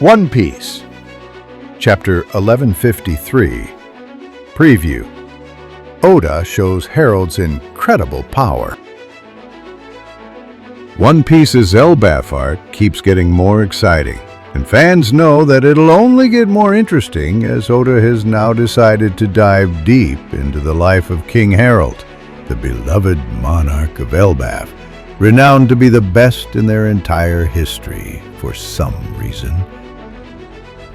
One Piece, Chapter 1153, Preview. Oda shows Harald's incredible power. One Piece's Elbaf art keeps getting more exciting, and fans know that it'll only get more interesting as Oda has now decided to dive deep into the life of King Harald, the beloved monarch of Elbaf, renowned to be the best in their entire history for some reason.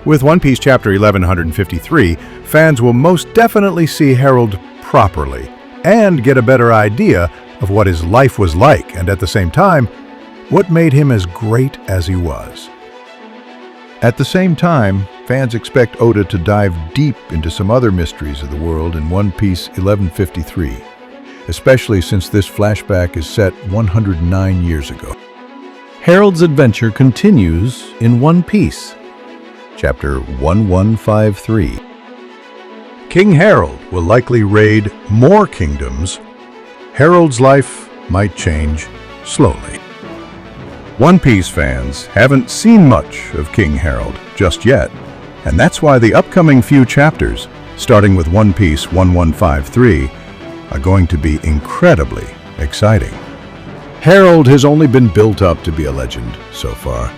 With One Piece Chapter 1153, fans will most definitely see Harald properly and get a better idea of what his life was like, and at the same time, what made him as great as he was. At the same time, fans expect Oda to dive deep into some other mysteries of the world in One Piece 1153, especially since this flashback is set 109 years ago. Harald's adventure continues in One Piece, Chapter 1153. King Harald will likely raid more kingdoms. Harald's life might change slowly. One Piece fans haven't seen much of King Harald just yet, and that's why the upcoming few chapters, starting with One Piece 1153, are going to be incredibly exciting. Harald has only been built up to be a legend so far.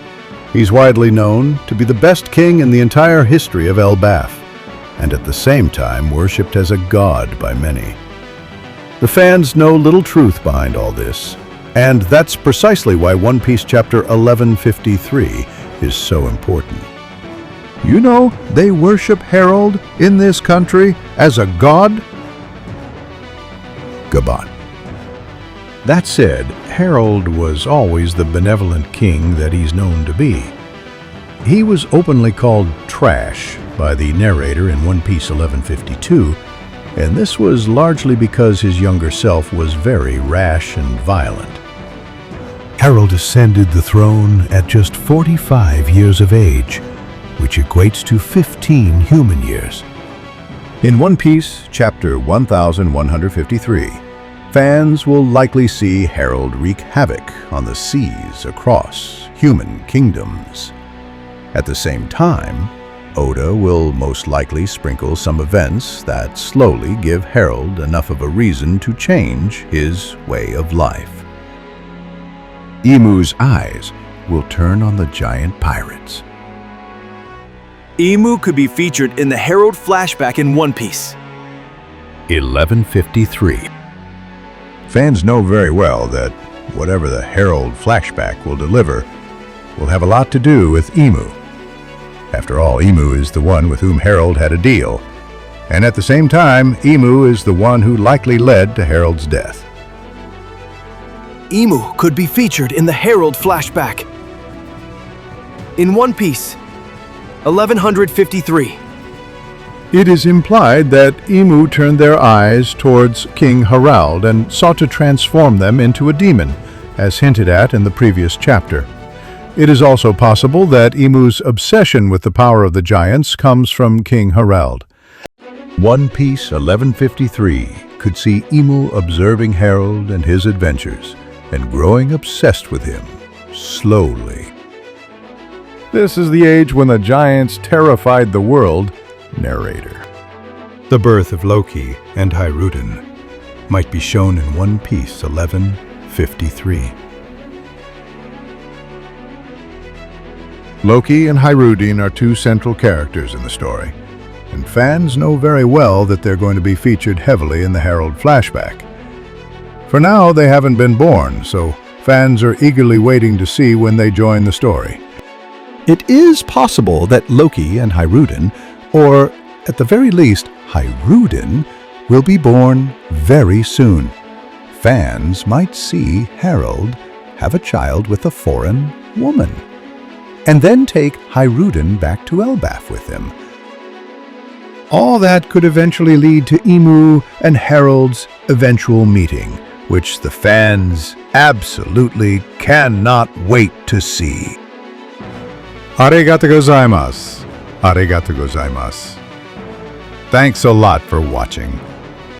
He's widely known to be the best king in the entire history of Elbaf, and at the same time worshipped as a god by many. The fans know little truth behind all this, and that's precisely why One Piece Chapter 1153 is so important. You know, they worship Harald in this country as a god? Gaban. That said, Harald was always the benevolent king that he's known to be. He was openly called trash by the narrator in One Piece 1152, and this was largely because his younger self was very rash and violent. Harald ascended the throne at just 45 years of age, which equates to 15 human years. In One Piece Chapter 1153, fans will likely see Harald wreak havoc on the seas across human kingdoms. At the same time, Oda will most likely sprinkle some events that slowly give Harald enough of a reason to change his way of life. Imu's eyes will turn on the giant pirates. Imu could be featured in the Harald flashback in One Piece. 1153. Fans know very well that whatever the Harald flashback will deliver will have a lot to do with Imu. After all, Imu is the one with whom Harald had a deal, and at the same time, Imu is the one who likely led to Harald's death. Imu could be featured in the Harald flashback. In One Piece, 1153. It is implied that Imu turned their eyes towards King Harald and sought to transform them into a demon, as hinted at in the previous chapter. It is also possible that Imu's obsession with the power of the giants comes from King Harald. One Piece 1153 could see Imu observing Harald and his adventures, and growing obsessed with him, slowly. This is the age when the giants terrified the world. Narrator. The birth of Loki and Haruden might be shown in One Piece 1153. Loki and Haruden are two central characters in the story, and fans know very well that they're going to be featured heavily in the Harald flashback. For now, they haven't been born, so fans are eagerly waiting to see when they join the story. It is possible that Loki and Haruden, or at the very least, Haruden, will be born very soon. Fans might see Harald have a child with a foreign woman, and then take Haruden back to Elbaf with him. All that could eventually lead to Imu and Harald's eventual meeting, which the fans absolutely cannot wait to see. Arigatou gozaimasu. Arigatou gozaimasu. Thanks a lot for watching.